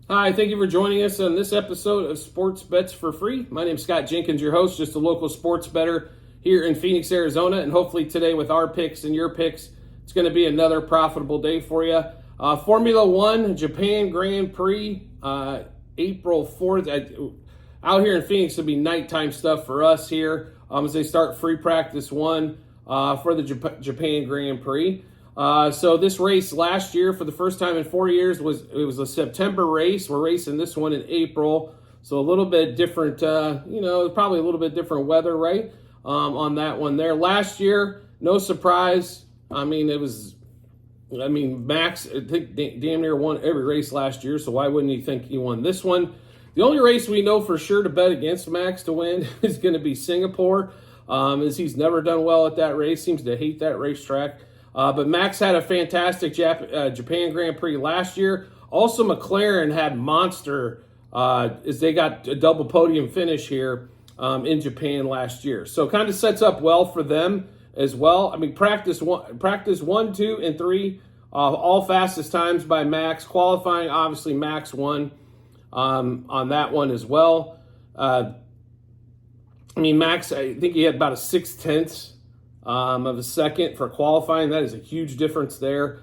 Hi, thank you for joining us on this episode of Sports Bets for Free. My name is Scott Jenkins, your host, just a local sports bettor here in Phoenix, Arizona. And hopefully today with our picks and your picks, it's going to be another profitable day for you. Formula One, Japan Grand Prix, April 4th. Out here in Phoenix, it'll be nighttime stuff for us here as they start free practice one for the Japan Grand Prix. So this race last year, for the first time in 4 years, was a September race. We're racing this one in April, so a little bit different. Probably a little bit different weather, right? On that one there. Last year, no surprise. Max, I think, damn near won every race last year. So why wouldn't you think he won this one? The only race we know for sure to bet against Max to win is going to be Singapore, as he's never done well at that race. Seems to hate that racetrack. But Max had a fantastic Japan Grand Prix last year. Also, McLaren had monster as they got a double podium finish here in Japan last year. So kind of sets up well for them as well. I mean, practice one, two, and three, all fastest times by Max. Qualifying, obviously, Max won on that one as well. Max, I think he had about a 0.6 of a second for qualifying. That is a huge difference there.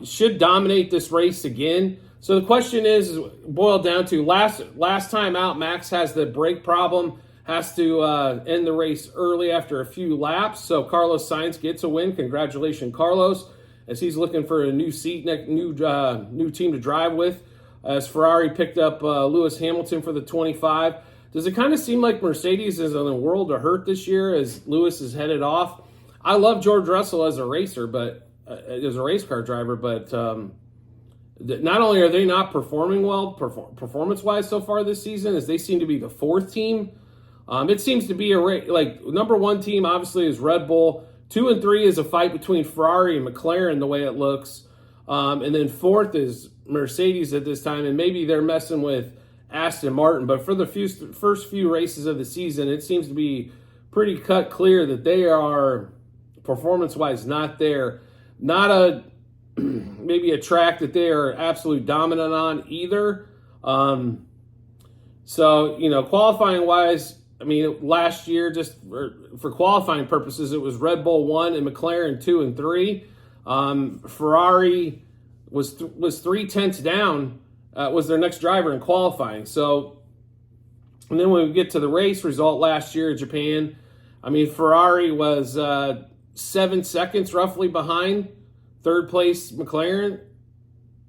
Should dominate this race again. So the question is boiled down to last time out, Max has the brake problem, has to end the race early after a few laps. So Carlos Sainz gets a win. Congratulations, Carlos, as he's looking for a new seat, new team to drive with. As Ferrari picked up Lewis Hamilton for the 25. Does it kind of seem like Mercedes is in the world of hurt this year as Lewis is headed off? I love George Russell as a racer, but as a race car driver, but not only are they not performing well performance-wise so far this season, as they seem to be the fourth team. It seems to be number one team obviously is Red Bull. 2 and 3 is a fight between Ferrari and McLaren the way it looks, and then fourth is Mercedes at this time, and maybe they're messing with Aston Martin. But for the first few races of the season, it seems to be pretty cut clear that they are performance-wise not there. Not maybe a track that they are absolutely dominant on either. Qualifying-wise, last year, just for qualifying purposes, it was Red Bull 1 and McLaren 2 and 3. Ferrari was 0.3 down, was their next driver in qualifying. So, and then when we get to the race result last year in Japan, Ferrari was 7 seconds roughly behind third place McLaren.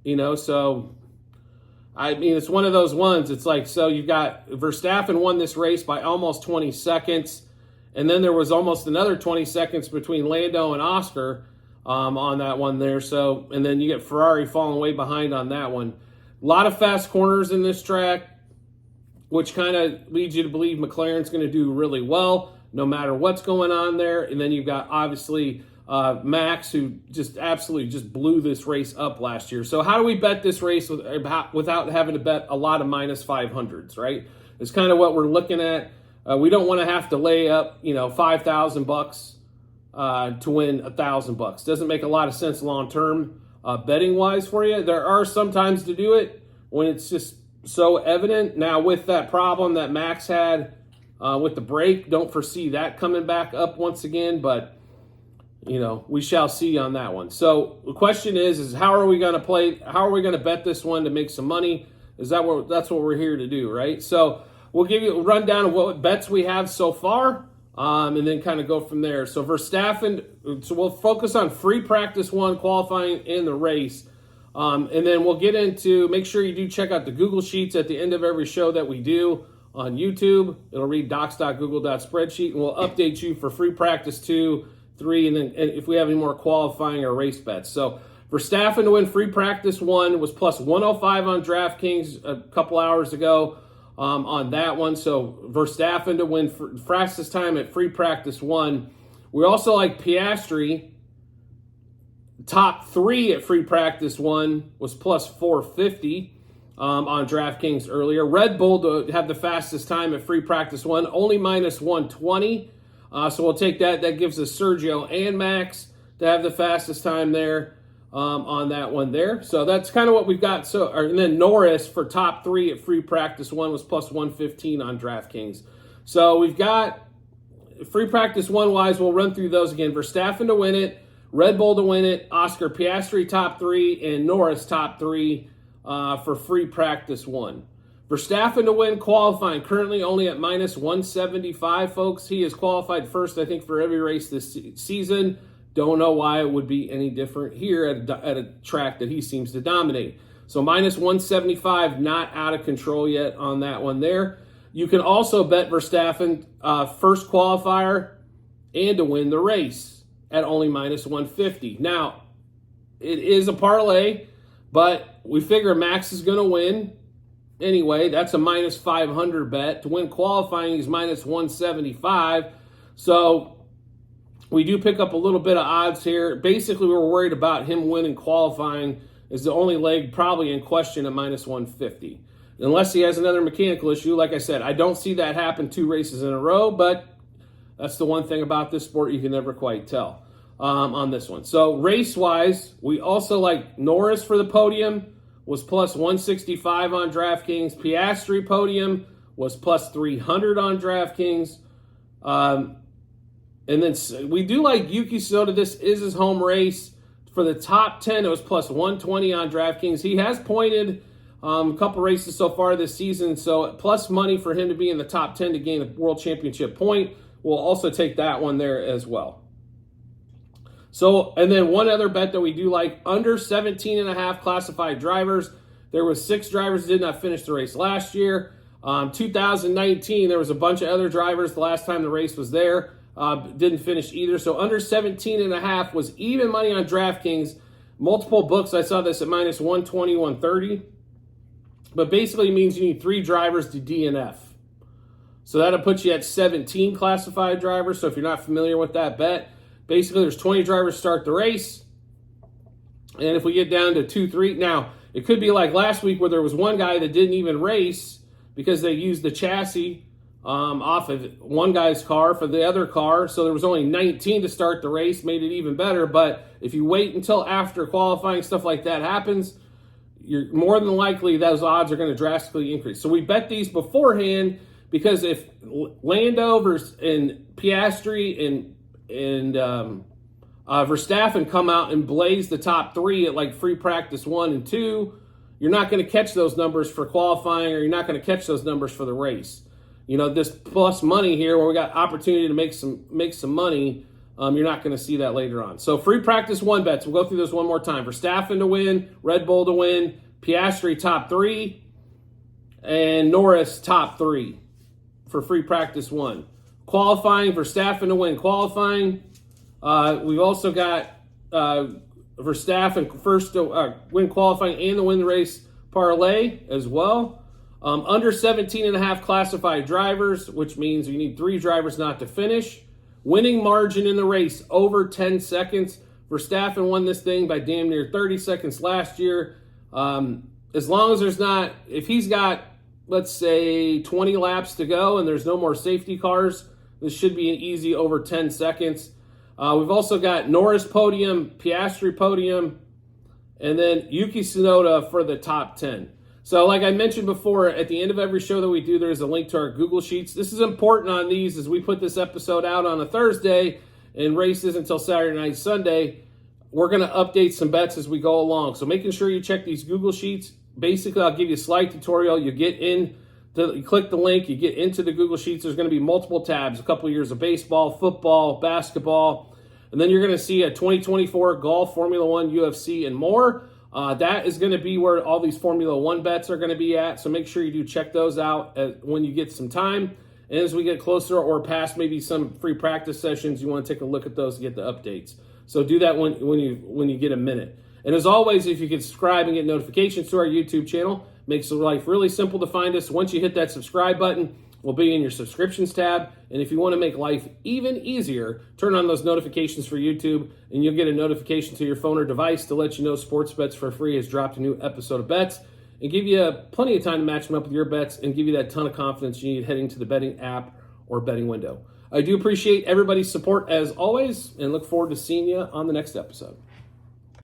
So it's one of those ones. It's like, so you've got Verstappen won this race by almost 20 seconds, and then there was almost another 20 seconds between Lando and Oscar on that one there. So, and then you get Ferrari falling way behind on that one. A lot of fast corners in this track, which kind of leads you to believe McLaren's going to do really well no matter what's going on there. And then you've got, obviously, Max, who just absolutely just blew this race up last year. So how do we bet this race without having to bet a lot of minus 500s, right? It's kind of what we're looking at. We don't want to have to lay up, $5,000 to win $1,000. Doesn't make a lot of sense long-term betting-wise for you. There are some times to do it when it's just so evident. Now, with that problem that Max had with the brake, don't foresee that coming back up once again, but we shall see on that one. So the question is how are we going to play? How are we going to bet this one to make some money? That's what we're here to do, right? So we'll give you a rundown of what bets we have so far, and then kind of go from there. So Verstappen, so we'll focus on free practice one, qualifying in the race. And then we'll get into, make sure you do check out the Google Sheets at the end of every show that we do on YouTube. It'll read docs.google.spreadsheet, and we'll update you for free practice 2, 3, and then if we have any more qualifying or race bets. So Verstappen to win free practice 1 was plus 105 on DraftKings a couple hours ago on that one. So Verstappen to win fastest time at free practice 1. We also like Piastri. Top 3 at free practice 1 was plus 450 on DraftKings earlier. Red Bull to have the fastest time at free practice 1, only minus 120. So we'll take that. That gives us Sergio and Max to have the fastest time there. on that one there. So that's kind of what we've got. And then Norris for top 3 at free practice 1 was plus 115 on DraftKings. So we've got free practice 1 wise, we'll run through those again. Verstappen to win it, Red Bull to win it, Oscar Piastri top 3, and Norris top 3 for free practice 1. Verstappen to win qualifying, currently only at minus 175, folks. He has qualified first, I think, for every race this season. Don't know why it would be any different here at a track that he seems to dominate. So minus 175, not out of control yet on that one there. You can also bet Verstappen first qualifier and to win the race at only minus 150. Now, it is a parlay, but we figure Max is going to win anyway. That's a minus 500 bet. To win qualifying, he's minus 175. So we do pick up a little bit of odds here. Basically, we're worried about him winning qualifying is the only leg probably in question at minus 150. Unless he has another mechanical issue. Like I said, I don't see that happen 2 races in a row, but that's the one thing about this sport you can never quite tell on this one. So race-wise, we also like Norris for the podium was plus 165 on DraftKings. Piastri podium was plus 300 on DraftKings. And then we do like Yuki Tsunoda. This is his home race. For the top 10, it was plus 120 on DraftKings. He has pointed a couple races so far this season, so plus money for him to be in the top 10 to gain a world championship point. We'll also take that one there as well. So, and then one other bet that we do like, under 17.5 classified drivers. There was 6 drivers that did not finish the race last year. 2019, there was a bunch of other drivers the last time the race was there. Didn't finish either. So under 17.5 was even money on DraftKings. Multiple books, I saw this at minus 120, 130. But basically it means you need 3 drivers to DNF. So that'll put you at 17 classified drivers. So if you're not familiar with that bet, basically there's 20 drivers start the race. And if we get down to 2, 3, now it could be like last week where there was one guy that didn't even race because they used the chassis off of one guy's car for the other car. So there was only 19 to start the race, made it even better. But if you wait until after qualifying, stuff like that happens, you're more than likely those odds are going to drastically increase. So we bet these beforehand because if Lando and Piastri and Verstappen come out and blaze the top 3 at like free practice 1 and 2, you're not going to catch those numbers for qualifying, or you're not going to catch those numbers for the race. You know, this plus money here where we got opportunity to make some money, you're not going to see that later on. So free practice 1 bets. We'll go through this one more time. Verstappen to win, Red Bull to win, Piastri top 3, and Norris top 3 for free practice 1. Qualifying, Verstappen to win qualifying. We've also got Verstappen first to win qualifying and to win the race parlay as well. Under 17.5 classified drivers, which means you need 3 drivers not to finish. Winning margin in the race, over 10 seconds. Verstappen won this thing by damn near 30 seconds last year. As long as there's not, if he's got, let's say, 20 laps to go and there's no more safety cars, this should be an easy over 10 seconds. We've also got Norris podium, Piastri podium, and then Yuki Tsunoda for the top 10. So like I mentioned before, at the end of every show that we do, there's a link to our Google Sheets. This is important on these as we put this episode out on a Thursday and races until Saturday night, Sunday. We're going to update some bets as we go along. So making sure you check these Google Sheets. Basically, I'll give you a slide tutorial. You click the link, you get into the Google Sheets. There's going to be multiple tabs, a couple of years of baseball, football, basketball, and then you're going to see a 2024 golf, Formula One, UFC, and more. That is going to be where all these Formula One bets are going to be at. So make sure you do check those out when you get some time. And as we get closer or past maybe some free practice sessions, you want to take a look at those to get the updates. So do that when you get a minute. And as always, if you can subscribe and get notifications to our YouTube channel, makes life really simple to find us. Once you hit that subscribe button, we'll be in your subscriptions tab. And if you want to make life even easier, turn on those notifications for YouTube, and you'll get a notification to your phone or device to let you know Sports Bets for Free has dropped a new episode of bets, and give you plenty of time to match them up with your bets and give you that ton of confidence you need heading to the betting app or betting window. I do appreciate everybody's support as always, and look forward to seeing you on the next episode.